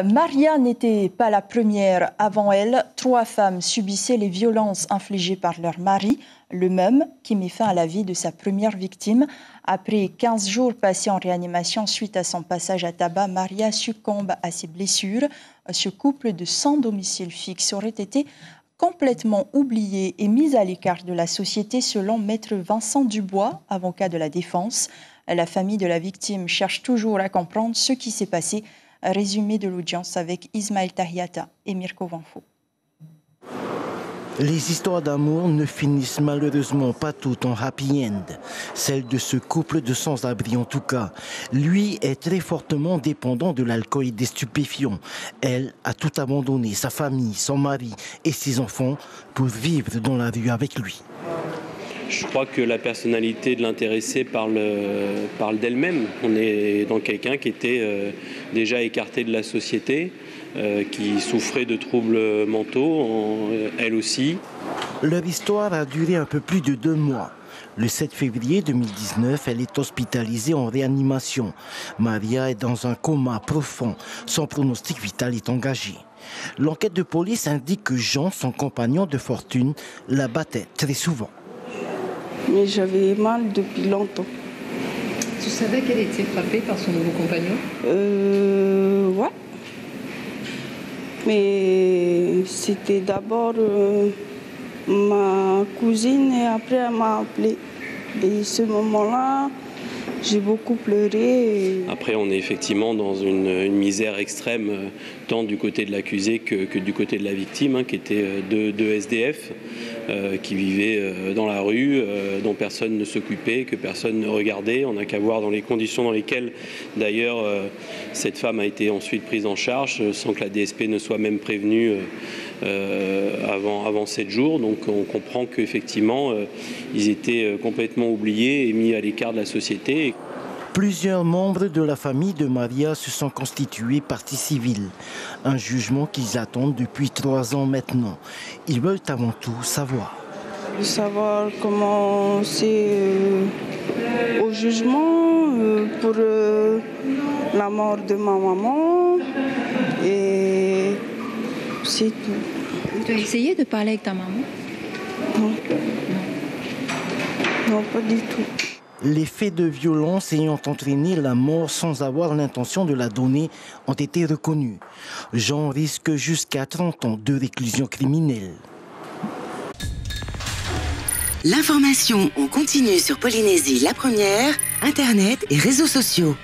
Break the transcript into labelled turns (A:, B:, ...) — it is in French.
A: Maria n'était pas la première. Avant elle, 3 femmes subissaient les violences infligées par leur mari, le même qui met fin à la vie de sa première victime. Après 15 jours passés en réanimation suite à son passage à tabac, Maria succombe à ses blessures. Ce couple de sans domicile fixe aurait été complètement oublié et mis à l'écart de la société selon maître Vincent Dubois, avocat de la défense. La famille de la victime cherche toujours à comprendre ce qui s'est passé. Résumé de l'audience avec Ismaël Tahiata et Mirko Vanfo.
B: Les histoires d'amour ne finissent malheureusement pas toutes en happy end. Celle de ce couple de sans-abri en tout cas. Lui est très fortement dépendant de l'alcool et des stupéfiants. Elle a tout abandonné, sa famille, son mari et ses enfants pour vivre dans la rue avec lui.
C: Je crois que la personnalité de l'intéressé parle d'elle-même. On est dans quelqu'un qui était déjà écarté de la société, qui souffrait de troubles mentaux, elle aussi.
B: Leur histoire a duré un peu plus de 2 mois. Le 7 février 2019, elle est hospitalisée en réanimation. Maria est dans un coma profond. Son pronostic vital est engagé. L'enquête de police indique que Jean, son compagnon de fortune, la battait très souvent.
D: Mais j'avais mal depuis longtemps.
E: Tu savais qu'elle était frappée par son nouveau compagnon ?
D: Ouais. Mais c'était d'abord ma cousine et après elle m'a appelé. Et ce moment-là, j'ai beaucoup pleuré.
C: Après, on est effectivement dans une misère extrême, tant du côté de l'accusé que du côté de la victime, qui étaient deux SDF, qui vivaient dans la rue, dont personne ne s'occupait, que personne ne regardait. On n'a qu'à voir dans les conditions dans lesquelles, d'ailleurs, cette femme a été ensuite prise en charge, sans que la DSP ne soit même prévenue avant 7 jours. Donc on comprend qu'effectivement, ils étaient complètement oubliés et mis à l'écart de la société.
B: Plusieurs membres de la famille de Maria se sont constitués partie civile. Un jugement qu'ils attendent depuis 3 ans maintenant. Ils veulent avant tout savoir.
D: Savoir comment c'est au jugement pour la mort de ma maman. Et c'est tout.
E: Tu as essayé de parler avec ta maman ?
D: Non. Non, pas du tout.
B: Les faits de violence ayant entraîné la mort sans avoir l'intention de la donner ont été reconnus. Jean risque jusqu'à 30 ans de réclusion criminelle.
F: L'information en continu sur Polynésie la première, Internet et réseaux sociaux.